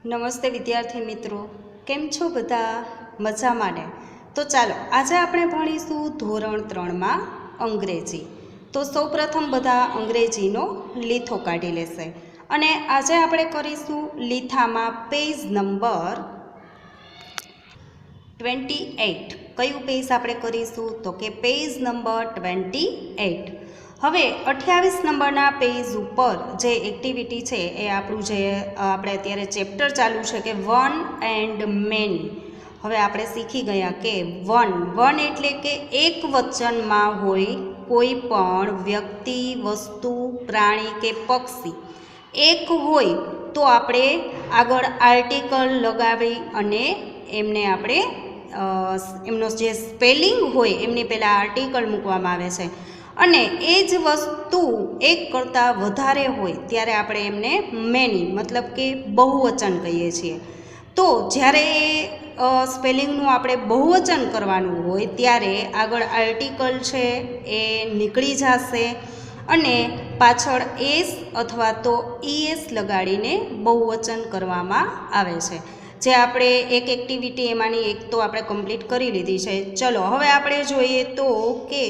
નમસ્તે વિદ્યાર્થી મિત્રો, કેમ છો બધા? મજામાં ને? તો ચાલો આજે આપણે ભણીશું ધોરણ 3માં અંગ્રેજી. તો સૌપ્રથમ બધા અંગ્રેજીનો લીથો કાઢી લેશે અને આજે આપણે કરીશું લીથામાં પેજ નંબર 28. કયું પેજ આપણે કરીશું? તો કે પેજ નંબર 28. હવે 28 નંબરના પેજ ઉપર જે એક્ટિવિટી છે એ આપણું જે આપણે અત્યારે ચેપ્ટર ચાલુ છે કે વન એન્ડ મેની. હવે આપણે શીખી ગયા કે વન એટલે કે એક વચનમાં હોય કોઈ પણ વ્યક્તિ, વસ્તુ, પ્રાણી કે પક્ષી એક હોય તો આપણે આગળ આર્ટિકલ લગાવી અને એમને આપણે એમનો જે સ્પેલિંગ હોય એમની પહેલાં આર્ટિકલ મૂકવામાં આવે છે અને એ જ વસ્તુ એક કરતાં વધારે હોય ત્યારે આપણે એમને મેની મતલબ કે બહુવચન કહીએ છીએ. તો જ્યારે સ્પેલિંગનું આપણે બહુવચન કરવાનું હોય ત્યારે આગળ આર્ટિકલ છે એ નીકળી જશે અને પાછળ એસ અથવા તો ઈએસ લગાડીને બહુવચન કરવામાં આવે છે. જે આપણે એક એક્ટિવિટી એમાંની એક તો આપણે કમ્પ્લીટ કરી લીધી છે. ચલો હવે આપણે જોઈએ તો કે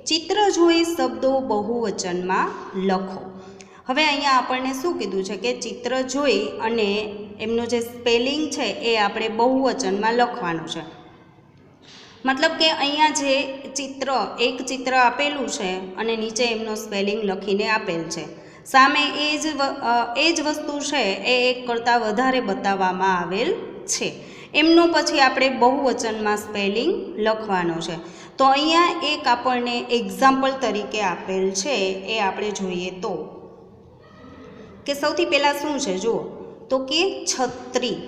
ચિત્ર જોઈ શબ્દો બહુવચનમાં લખો. હવે અહીંયા આપણને શું કીધું છે કે ચિત્ર જોઈ અને એમનું જે સ્પેલિંગ છે એ આપણે બહુવચનમાં લખવાનું છે. મતલબ કે અહીંયા જે એક ચિત્ર આપેલું છે અને નીચે એમનો સ્પેલિંગ લખીને આપેલ છે. સામે એ જ વસ્તુ છે એ એક કરતાં વધારે બતાવવામાં આવેલ છે. એમનું પછી આપણે બહુવચનમાં સ્પેલિંગ લખવાનું છે. તો અહીંયા એક આપણને એક્ઝામ્પલ તરીકે આપેલ છે એ આપણે જોઈએ તો કે સૌથી પહેલાં શું છે જુઓ તો કે છત્રી.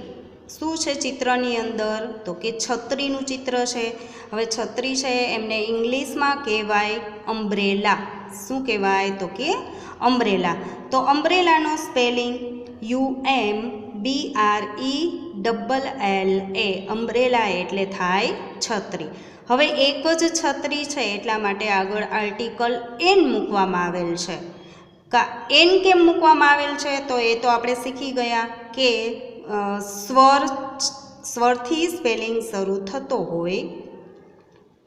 શું છે ચિત્રની અંદર? તો કે છત્રીનું ચિત્ર છે. હવે છત્રી છે એમને ઇંગ્લિશમાં કહેવાય અમ્બ્રેલા. શું કહેવાય? તો કે અમ્બ્રેલા. તો અમ્બ્રેલાનો સ્પેલિંગ UMBRELLA. અમ્બ્રેલા એટલે થાય છત્રી. હવે એક જ છત્રી છે એટલા માટે આગળ આર્ટિકલ એન મૂકવામાં આવેલ છે. એન કેમ મૂકવામાં આવેલ છે? તો એ તો આપણે શીખી ગયા કે સ્વરથી સ્પેલિંગ શરૂ થતો હોય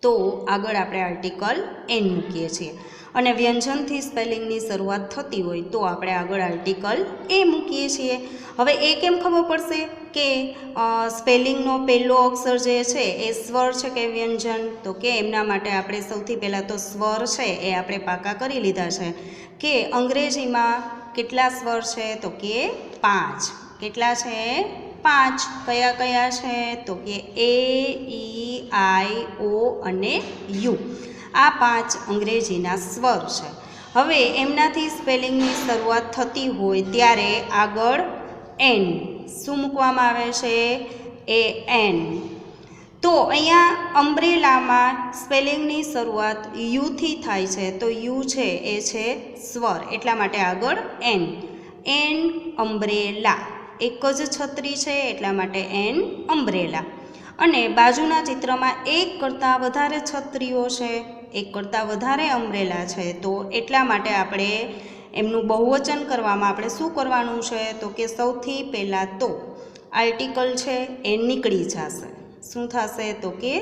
તો આગળ આપણે આર્ટિકલ એન મૂકીએ છીએ અને વ્યંજનથી સ્પેલિંગની શરૂઆત થતી હોય તો આપણે આગળ આર્ટિકલ એ મૂકીએ છીએ. હવે એ કેમ ખબર પડશે કે સ્પેલિંગનો પહેલો અક્ષર જે છે એ સ્વર છે કે વ્યંજન? તો કે એમના માટે આપણે સૌથી પહેલાં તો સ્વર છે એ આપણે પાકા કરી લીધા છે કે અંગ્રેજીમાં કેટલા સ્વર છે? તો કે 5. કેટલા છે? 5. કયા કયા છે? તો કે A, E, I, O અને U. આ 5 અંગ્રેજીના સ્વર છે. હવે એમનાથી સ્પેલિંગની શરૂઆત થતી હોય ત્યારે આગળ એન શું મૂકવામાં આવે છે? AN. તો અહીંયા અમ્બ્રેલામાં સ્પેલિંગની શરૂઆત યુથી થાય છે તો યુ છે એ છે સ્વર એટલા માટે આગળ એન. An umbrella. એક જ છત્રી છે એટલા માટે એન અમ્બ્રેલા. અને બાજુના ચિત્રમાં એક કરતાં વધારે છત્રીઓ છે, એક કરતાં વધારે અમ્બ્રેલા છે તો એટલા માટે આપણે એમનું બહુવચન કરવામાં આપણે શું કરવાનું છે? તો કે સૌથી પહેલાં તો આર્ટિકલ છે એ નીકળી જશે. શું થશે? તો કે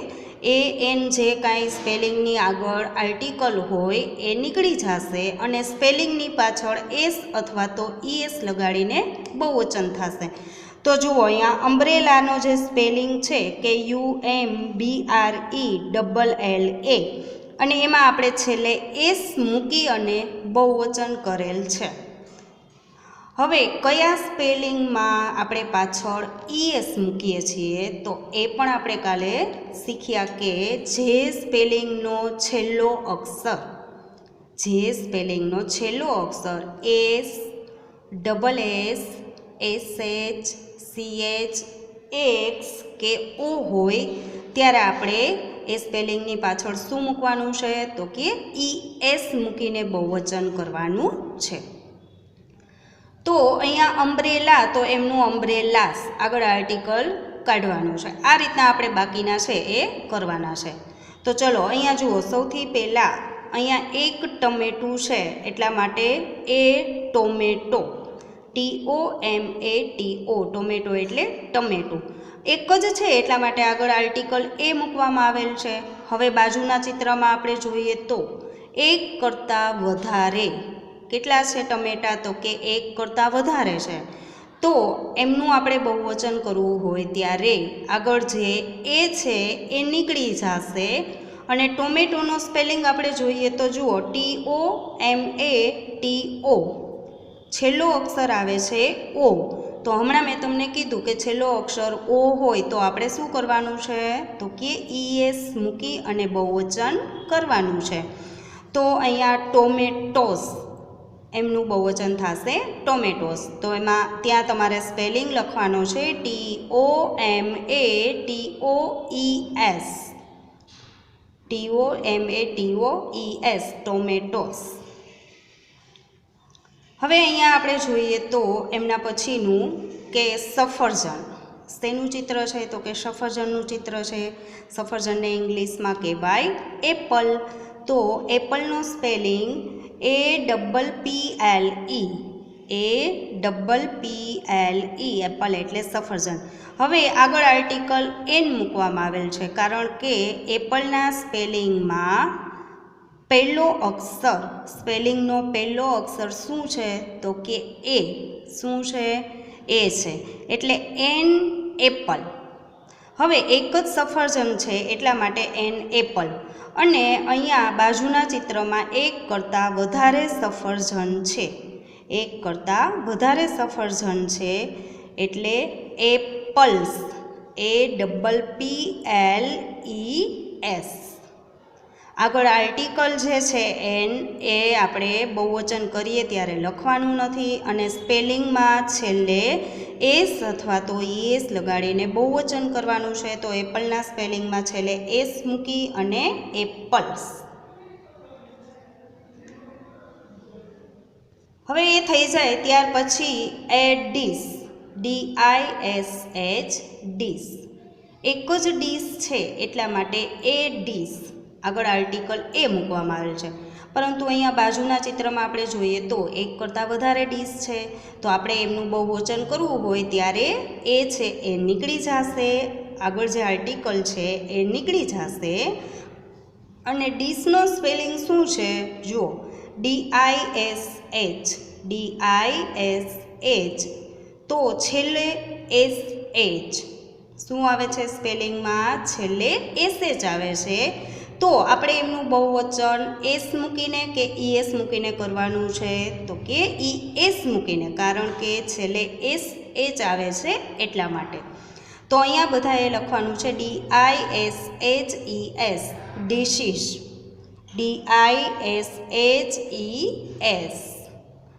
એન જે કાંઈ સ્પેલિંગની આગળ આર્ટિકલ હોય એ નીકળી જશે અને સ્પેલિંગની પાછળ એસ અથવા તો ઈએસ લગાડીને બહુવચન થશે. તો જુઓ અહીંયા અમ્બ્રેલાનો જે સ્પેલિંગ છે કે UMBRELLA અને એમાં આપણે છેલ્લે એસ મૂકી અને બહુવચન કરેલ છે. હવે કયા સ્પેલિંગમાં આપણે પાછળ ઈએસ મૂકીએ છીએ તો એ પણ આપણે કાલે શીખ્યા કે જે સ્પેલિંગનો છેલ્લો અક્ષર S, double S, SH, CH, X કે O હોય ત્યારે આપણે એ સ્પેલિંગની પાછળ શું મૂકવાનું છે? તો કે ES મૂકીને બહુવચન કરવાનું છે. તો અહીંયા અમ્બ્રેલા તો એમનું અમ્બ્રેલાસ આગળ આર્ટિકલ કાઢવાનું છે. આ રીતના આપણે બાકીના છે એ કરવાના છે. તો ચલો અહીંયા જુઓ સૌથી પહેલાં અહીંયા એક ટમેટું છે એટલા માટે એ ટોમેટો. TOMATO, ટોમેટો એટલે ટમેટો એક જ છે એટલા માટે આગળ આર્ટિકલ એ મૂકવામાં આવેલ છે. હવે બાજુના ચિત્રમાં આપણે જોઈએ તો એક કરતાં વધારે કેટલા છે ટમેટા, તો કે એક કરતાં વધારે છે. તો એમનું આપણે બહુવચન કરવું હોય ત્યારે આગળ જે એ છે એ નીકળી જશે અને ટોમેટોનો સ્પેલિંગ આપણે જોઈએ તો જુઓ TOMATO, છેલ્લો અક્ષર આવે છે ઓ. તો હમણાં મેં તમને કીધું કે છેલ્લો અક્ષર ઓ હોય તો આપણે શું કરવાનું છે, તો કે ES મૂકી અને બહુવચન કરવાનું છે. તો અહીંયા ટોમેટોસ એમનું બહુવચન થશે ટોમેટોસ. તો એમાં ત્યાં તમારે સ્પેલિંગ લખવાનો છે TOMATOES, ટોમેટોસ. હવે અહીંયા આપણે જોઈએ તો એમના પછીનું કે સફરજન. શેનું ચિત્ર છે, તો કે સફરજનનું ચિત્ર છે. સફરજનને ઇંગ્લિશમાં કહેવાય એપલ. તો એપલનો સ્પેલિંગ APPLE, એપલ એટલે સફરજન. હવે આગળ આર્ટિકલ એન મૂકવામાં આવેલ છે કારણ કે એપલના સ્પેલિંગમાં પહેલો અક્ષર, સ્પેલિંગનો પહેલો અક્ષર શું છે, તો કે એ. શું છે, એ છે, એટલે એન એપલ. હવે એક જ સફરજન છે એટલા માટે એન એપલ. અને અહીંયા બાજુના ચિત્રમાં એક કરતાં વધારે સફરજન છે, એક કરતાં વધારે સફરજન છે એટલે એપલ્સ, APPLES. આગળ આર્ટિકલ જે છે એન એ આપણે બહુવચન કરીએ ત્યારે લખવાનું નથી અને સ્પેલિંગમાં છેલ્લે એસ અથવા તો ES લગાડીને બહુવચન કરવાનું છે. તો એપલના સ્પેલિંગમાં છેલ્લે એસ મૂકી અને એપલ્સ. હવે એ થઈ જાય ત્યાર પછી ડીશ, DISH, ડીશ. એક જ ડીશ છે એટલા માટે એ ડીશ. આગળ આર્ટિકલ એ મૂકવામાં આવેલ છે પરંતુ અહીંયા બાજુના ચિત્રમાં આપણે જોઈએ તો એક કરતાં વધારે ડીશ છે તો આપણે એમનું બહુવચન કરવું હોય ત્યારે એ છે એ નીકળી જશે, આગળ જે આર્ટિકલ છે એ નીકળી જશે. અને ડીશનો સ્પેલિંગ શું છે, જુઓ DISH. તો છેલ્લે SH શું આવે છે સ્પેલિંગમાં, છેલ્લે SH આવે છે. તો આપણે એમનું બહુવચન એસ મૂકીને કે ES મૂકીને કરવાનું છે, તો કે ES મૂકીને, કારણ કે છેલ્લે SH આવે છે એટલા માટે. તો અહીંયા બધાએ લખવાનું છે DISHES, ડીશીશ, DISHES.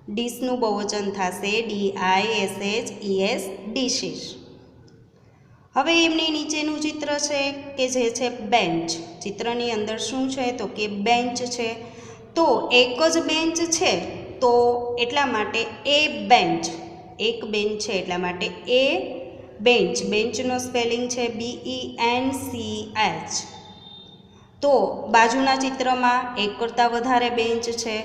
ડીશનું બહુવચન થશે DISHES, ડીશીશ. હવે એમની નીચેનું ચિત્ર છે કે જે છે બેન્ચ. ચિત્રની અંદર શું છે, તો કે બેન્ચ છે. તો એક જ બેન્ચ છે તો એટલા માટે એ બેન્ચ, એક બેન્ચ છે એટલા માટે એ બેન્ચ. બેન્ચનો સ્પેલિંગ છે BENCH. તો બાજુના ચિત્રમાં એક કરતાં વધારે બેન્ચ છે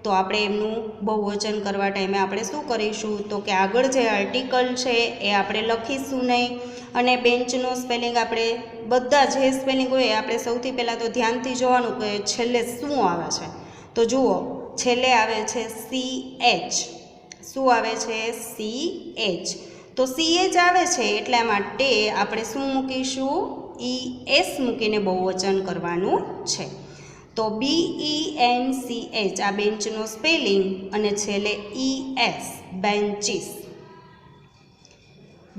તો આપણે એમનું બહુવચન કરવા ટાઈમે આપણે શું કરીશું, તો કે આગળ જે આર્ટિકલ છે એ આપણે લખીશું નહીં અને બેન્ચનો સ્પેલિંગ આપણે બધા જે સ્પેલિંગ હોય આપણે સૌથી પહેલાં તો ધ્યાનથી જોવાનું કે છેલ્લે શું આવે છે. તો જુઓ છેલ્લે આવે છે CH. શું આવે છે, CH. તો CH આવે છે એટલા માટે આપણે શું મૂકીશું, ES મૂકીને બહુવચન કરવાનું છે. તો BENCH આ બેન્ચનો સ્પેલિંગ અને છેલ્લે ES, બેન્ચીસ.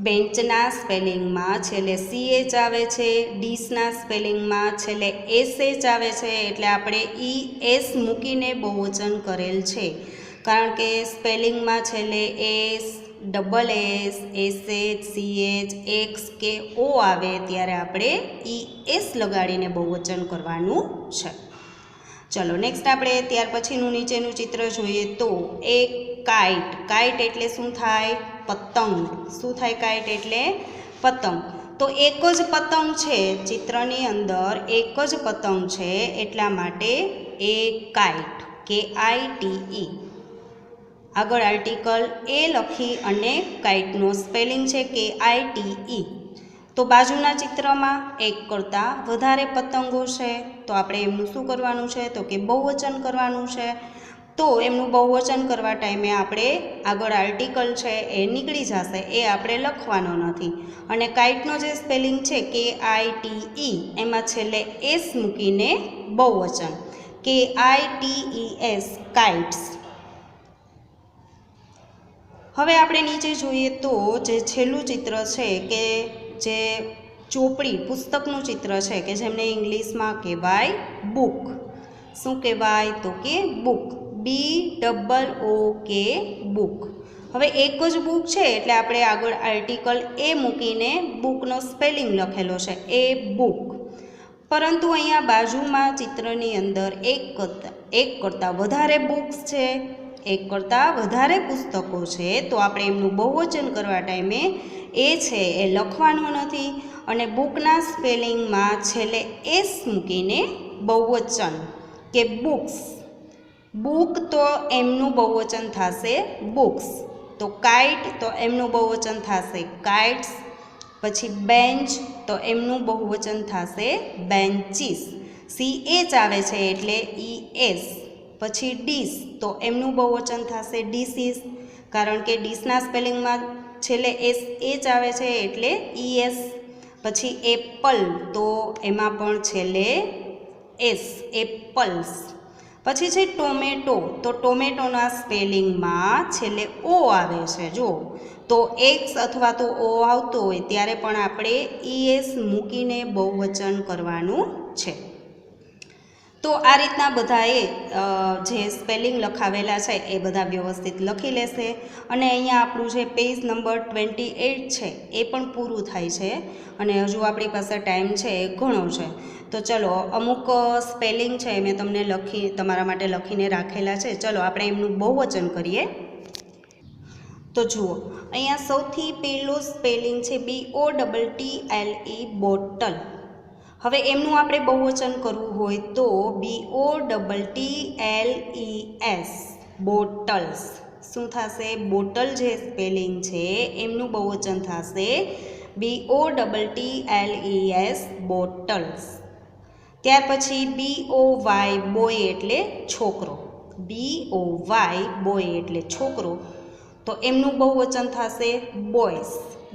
બેન્ચના સ્પેલિંગમાં છેલ્લે CH આવે છે, ડીશના સ્પેલિંગમાં છેલ્લે SH આવે છે એટલે આપણે ES મૂકીને બહુવચન કરેલ છે. કારણ કે સ્પેલિંગમાં છેલ્લે S, SS, SH, CH, X કે O આવે ત્યારે આપણે ES લગાડીને બહુવચન કરવાનું છે. ચલો નેક્સ્ટ આપણે ત્યાર પછીનું નીચેનું ચિત્ર જોઈએ તો એક કાઇટ. કાઇટ એટલે શું થાય, પતંગ. શું થાય કાઇટ એટલે પતંગ. તો એક જ પતંગ છે ચિત્રની અંદર, એક જ પતંગ છે એટલા માટે એ કાઇટ, KITE. આગળ આર્ટિકલ એ લખી અને કાઇટનો સ્પેલિંગ છે KITE. તો બાજુના ચિત્રમાં એક કરતાં વધારે પતંગો છે, તો આપણે એમનું શું કરવાનું છે, તો કે બહુવચન કરવાનું છે. તો એમનું બહુવચન કરવા ટાઈમે આપણે આગળ આર્ટિકલ છે એ નીકળી જશે, એ આપણે લખવાનો નથી. અને કાઇટનો જે સ્પેલિંગ છે KITE, એમાં છેલ્લે એસ મૂકીને બહુવચન KITES, કાઇટ્સ. હવે આપણે નીચે જોઈએ તો જે છેલ્લું ચિત્ર છે કે જે ચોપડી પુસ્તકનું ચિત્ર છે કે જેમને ઇંગ્લિશમાં કહેવાય બુક. શું કહેવાય, તો કે બુક, BOOK, બુક. હવે એક જ બુક છે એટલે આપણે આગળ આર્ટિકલ એ મૂકીને બુકનો સ્પેલિંગ લખેલો છે એ બુક. પરંતુ અહીંયા બાજુમાં ચિત્રની અંદર એક કરતાં વધારે બુક્સ છે, એક કરતાં વધારે પુસ્તકો છે, તો આપણે એમનું બહુવચન કરવા ટાઈમે એ છે એ લખવાનું નથી. અને બુકના સ્પેલિંગમાં છેલ્લે એસ મૂકીને બહુવચન કે બુક્સ. બુક તો એમનું બહુવચન થશે બુક્સ. તો કાઇટ તો એમનું બહુવચન થશે કાઇટ્સ. પછી બેન્ચ તો એમનું બહુવચન થશે બેન્ચીસ. CH આવે છે એટલે ES. પછી ડીશ તો એમનું બહુવચન થશે ડીસીસ, કારણ કે ડીશના સ્પેલિંગમાં છેલ્લે SH આવે છે એટલે ES. પછી એપલ તો એમાં પણ છેલ્લે S, એપલ્સ. પછી છે ટોમેટો, તો ટોમેટોના સ્પેલિંગમાં છેલ્લે O આવે છે. જો તો એક્સ અથવા તો O આવતો હોય ત્યારે પણ આપણે ES મૂકીને બહુવચન કરવાનું છે. તો આ રીતના બધાએ જે સ્પેલિંગ લખાવેલા છે એ બધા વ્યવસ્થિત લખી લેશે. અને અહીંયા આપણું જે પેજ નંબર 28 છે એ પણ પૂરું થાય છે. અને હજુ આપણી પાસે ટાઈમ છે એ ઘણો છે. તો ચલો અમુક સ્પેલિંગ છે મેં તમને તમારા માટે લખીને રાખેલા છે. ચલો આપણે એમનું બહુવચન કરીએ. તો જુઓ, અહીંયા સૌથી પહેલું સ્પેલિંગ છે BOTTLE, બોટલ. હવે એમનું આપણે બહુવચન કરવું હોય તો BOTTLES, બોટલ્સ. શું થશે, બોટલ જે સ્પેલિંગ છે એમનું બહુવચન થશે BOTTLES, બોટલ્સ. ત્યાર પછી BOY, બોય એટલે છોકરો. BOY, બોય એટલે છોકરો, તો એમનું બહુવચન થશે બોયસ.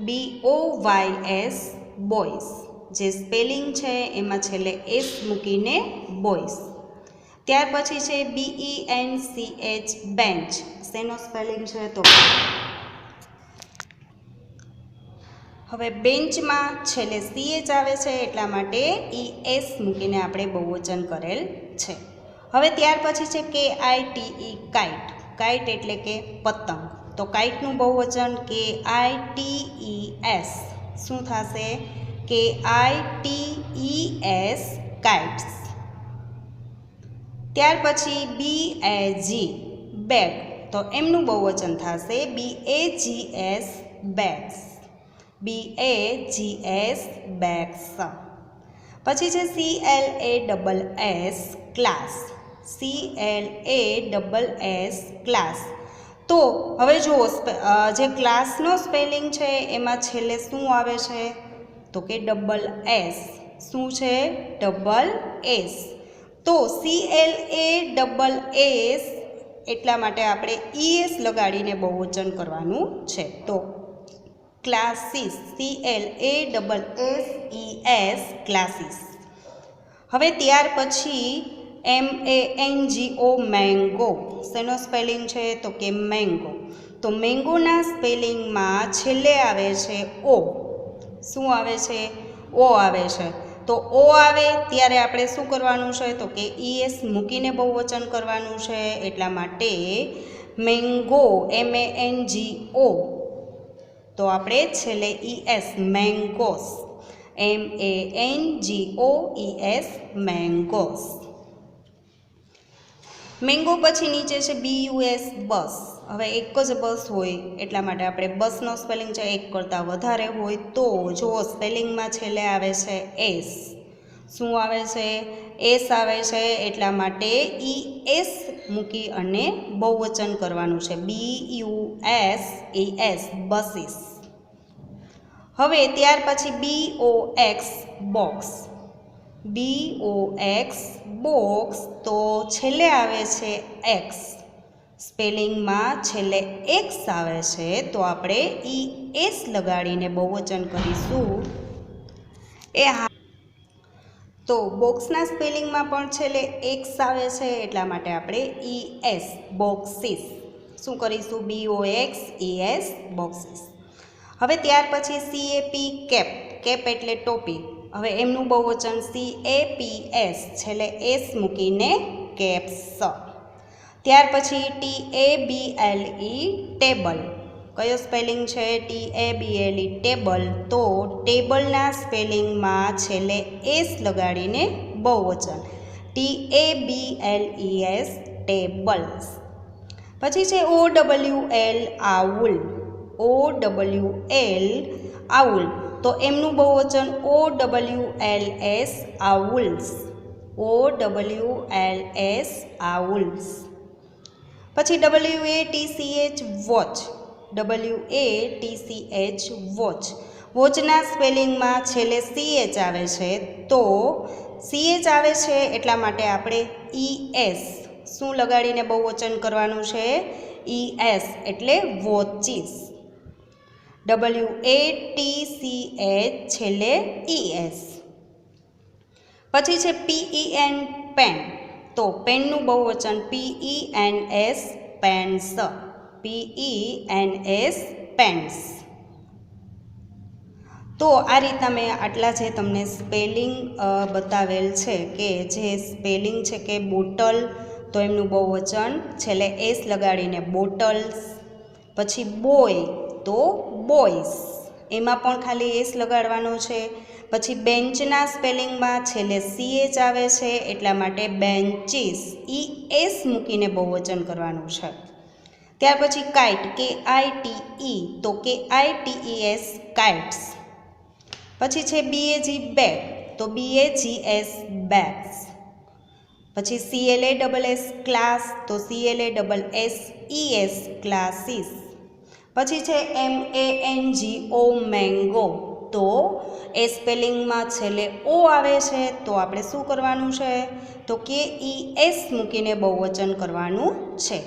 BOYS, boys. જે સ્પેલિંગ છે એમાં છેલ્લે એસ મૂકીને બોયસ. ત્યાર પછી છે BENCH, બેન્ચ. શેનો સ્પેલિંગ છે, તો હવે બેન્ચમાં છેલ્લે CH આવે છે એટલા માટે ES મૂકીને આપણે બહુવચન કરેલ છે. હવે ત્યાર પછી છે KITE, કાઇટ. કાઇટ એટલે કે પતંગ. તો કાઇટનું બહુવચન KITES. શું થશે, KITES, કાઇટ્સ. ત્યાર પછી BAG, બેગ. તો એમનું બહુવચન થશે BAGS, બેગ્સ. BAGS, bags. પછી છે CLASS, ક્લાસ. CLASS, class. તો હવે જુઓ, જે ક્લાસનો સ્પેલિંગ છે એમાં છેલ્લે શું આવે છે, તો કે SS. શું છે, SS. તો CLASS એટલા માટે આપણે ES લગાડીને બહુવચન કરવાનું છે. તો ક્લાસીસ, CLASSES, ક્લાસીસ. હવે ત્યાર પછી MANGO, મેંગો. શેનો સ્પેલિંગ છે, તો કે મેંગો. તો મેંગોના સ્પેલિંગમાં છેલ્લે આવે છે O. શું આવે છે, O આવે છે. તો O આવે ત્યારે આપણે શું કરવાનું છે, તો કે ES મૂકીને બહુવચન કરવાનું છે. એટલા માટે મેંગો, MANGO, તો આપણે છેલ્લે ES, મેંગોસ. MANGOES, મેંગોસ. મેંગો પછી નીચે છે BUS, બસ. હવે એક જ બસ હોય એટલા માટે આપણે બસનો સ્પેલિંગ છે એક કરતાં વધારે હોય તો જો સ્પેલિંગમાં છેલ્લે આવે છે S. શું આવે છે, S આવે છે એટલા માટે ES મૂકી અને બહુવચન કરવાનું છે, BUSES બસીસ. હવે ત્યાર પછી BOX બોક્સ, BOX બોક્સ, તો છેલ્લે આવે છે એક્સ, સ્પેલિંગમાં છેલ્લે એક્સ આવે છે તો આપણે ES લગાડીને બહુવચન કરીશું. તો બોક્સના સ્પેલિંગમાં પણ છેલ્લે એક્સ આવે છે એટલા માટે આપણે ES બોક્સીસ શું કરીશું, BOXES બોક્સીસ. હવે ત્યાર પછી CAP કેપ, કેપ એટલે ટોપી. હવે એમનું બહુવચન CAPS, છેલ્લે એસ મૂકીને કેપ્સ. ત્યાર પછી TABLE ટેબલ, કયો સ્પેલિંગ છે, TABLE ટેબલ, તો ટેબલના સ્પેલિંગમાં છેલ્લે એસ લગાડીને બહુવચન, TABLES ટેબલ્સ. પછી છે OWL આઉલ, OWL આઉલ, તો એમનું બહુવચન OWLS આઉલ્સ, OWLS આઉલ્સ. પછી WATCH વોચ, WATCH વોચ, વોચના સ્પેલિંગમાં છેલ્લે CH આવે છે તો CH આવે છે એટલા માટે આપણે ES શું લગાડીને બહુવચન કરવાનું છે, ES એટલે વોચીસ, WATCH છેલ્લે ES. પછી છે PEN પેન, તો પેનનું બહુવચન PENS પેન્સ, PENS પેન્સ. તો આ રીતના મેં આટલા જે તમને સ્પેલિંગ બતાવેલ છે કે જે સ્પેલિંગ છે કે બોટલ, તો એમનું બહુવચન છેલ્લે એસ લગાડીને બોટલ્સ. પછી બોય તો બોયસ, એમાં પણ ખાલી એસ લગાડવાનો છે. પછી બેન્ચના સ્પેલિંગમાં છેલ્લે CH આવે છે એટલા માટે બેન્ચીસ, ES મૂકીને બહુવચન કરવાનું છે. ત્યાર પછી કાઇટ, KITE, તો KITES કાઇટ્સ. પછી છે BAG બેગ, તો BAGS બેગ્સ. પછી CLASS ક્લાસ, તો CLASSES ક્લાસીસ. પછી છે MANGO મેંગો, તો એ સ્પેલિંગમાં છેલ્લે ઓ આવે છે તો આપણે શું કરવાનું છે, તો KES મૂકીને બહુવચન કરવાનું છે.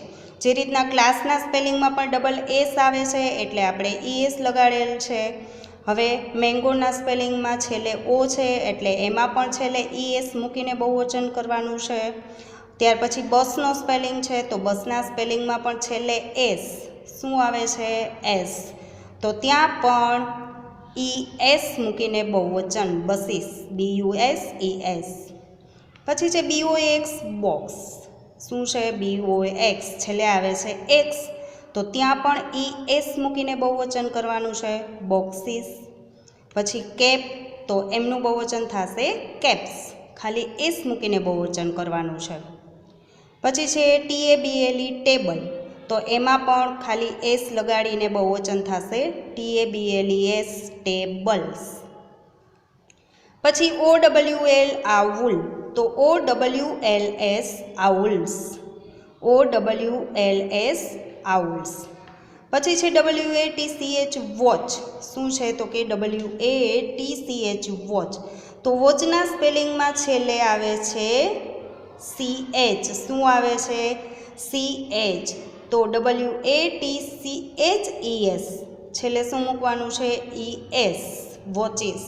જે રીતના ક્લાસના સ્પેલિંગમાં પણ SS આવે છે એટલે આપણે ES લગાડેલ છે. હવે મેંગોના સ્પેલિંગમાં છેલ્લે ઓ છે એટલે એમાં પણ છેલ્લે ES મૂકીને બહુવચન કરવાનું છે. ત્યાર પછી બસનો સ્પેલિંગ છે તો બસના સ્પેલિંગમાં પણ છેલ્લે એસ શું આવે છે, એસ, તો ત્યાં પણ ES મૂકીને બહુવચન બસીસ, BUSES. પછી છે BOX બોક્સ, શું છે, BOX છેલ્લે આવે છે એક્સ, તો ત્યાં પણ ES મૂકીને બહુવચન કરવાનું છે, બોક્સીસ. પછી કેપ, તો એમનું બહુવચન થશે કેપ્સ, ખાલી એસ મૂકીને બહુવચન કરવાનું છે. પછી છે TABLE ટેબલ, તો એમાં પણ ખાલી એસ લગાડીને બહુવચન થશે, TABLES ટેબલ્સ. પછી OWL આઉલ, તો OWLS આઉલ્સ, OWLS આઉલ્સ. પછી છે WATCH વોચ, શું છે, તો કે WATCH વોચ, તો વોચના સ્પેલિંગમાં છેલ્લે આવે છે CH, શું આવે છે, CH, તો WATCHES છેલ્લે શું મૂકવાનું છે, ES વોચીસ.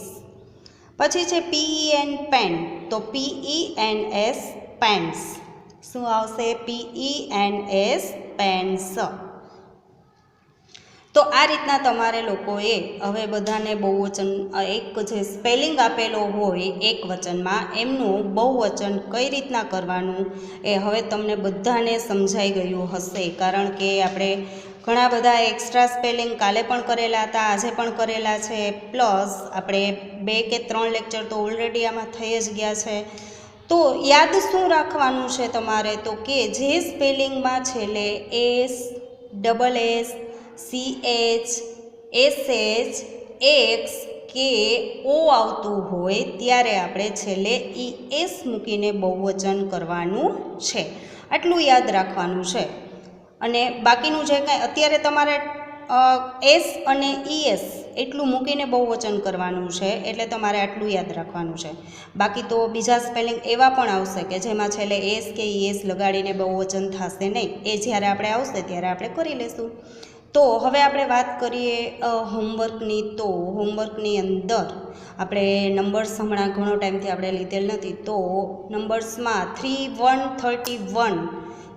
પછી છે PEN પેન, તો PENS પેન્સ, શું આવશે, PENS પેન્સ. તો આ રીતના તમારે લોકોએ હવે બધાને બહુવચન એક જે સ્પેલિંગ આપેલો હોય એક વચનમાં એમનું બહુવચન કઈ રીતના કરવાનું એ હવે તમને બધાને સમજાઈ ગયું હશે. કારણ કે આપણે ઘણા બધા એક્સ્ટ્રા સ્પેલિંગ કાલે પણ કરેલા હતા, આજે પણ કરેલા છે, પ્લસ આપણે 2 કે 3 લેક્ચર તો ઓલરેડી આમાં થઈ જ ગયા છે. તો યાદ શું રાખવાનું છે તમારે, તો કે જે સ્પેલિંગમાં છેલ્લે S, SS, CH, SH, X કે ઓ આવતું હોય ત્યારે આપણે છેલ્લે ES મૂકીને બહુવચન કરવાનું છે. આટલું યાદ રાખવાનું છે. અને બાકીનું જે કાંઈ અત્યારે તમારે એસ અને ઈએસ એટલું મૂકીને બહુવચન કરવાનું છે, એટલે તમારે આટલું યાદ રાખવાનું છે. બાકી તો બીજા સ્પેલિંગ એવા પણ આવશે કે જેમાં છેલ્લે એસ કે ઈએસ લગાડીને બહુવચન થશે નહીં. એ જ્યારે આપણે આવશે ત્યારે આપણે કરી લઈશું. તો હવે આપણે વાત કરીએ હોમવર્કની. તો હોમવર્કની અંદર આપણે નંબર્સ હમણાં ઘણો ટાઈમથી આપણે લીધેલ નથી. તો નંબર્સમાં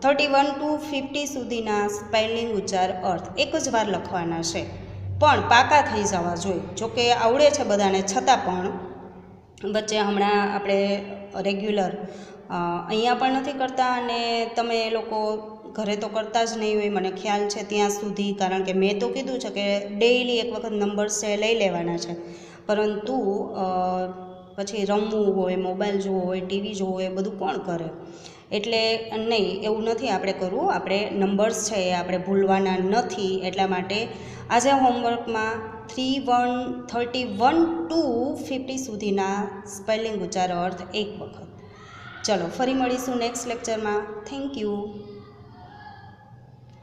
31 ટુ 50 સુધીના સ્પેલિંગ, ઉચ્ચાર, અર્થ એક જ વાર લખવાના છે, પણ પાકા થઈ જવા જોઈએ. જોકે આવડે છે બધાને, છતાં પણ વચ્ચે હમણાં આપણે રેગ્યુલર અહીંયા પણ નથી કરતા અને તમે લોકો ઘરે તો કરતા જ નહીં હોય, મને ખ્યાલ છે ત્યાં સુધી. કારણ કે મેં તો કીધું છે કે ડેઈલી એક વખત નંબર્સ છે લઈ લેવાના છે, પરંતુ પછી રમવું હોય, મોબાઈલ જોવો હોય, ટીવી જોવો હોય, બધું કોણ કરે? એટલે નહીં, એવું નથી આપણે કરવું. આપણે નંબર્સ છે એ આપણે ભૂલવાના નથી. એટલા માટે આજે હોમવર્કમાં 31 ટુ 50 સુધીના સ્પેલિંગ, ઉચ્ચાર, અર્થ એક વખત. ચલો ફરી મળીશું નેક્સ્ટ લેક્ચરમાં. Thank you.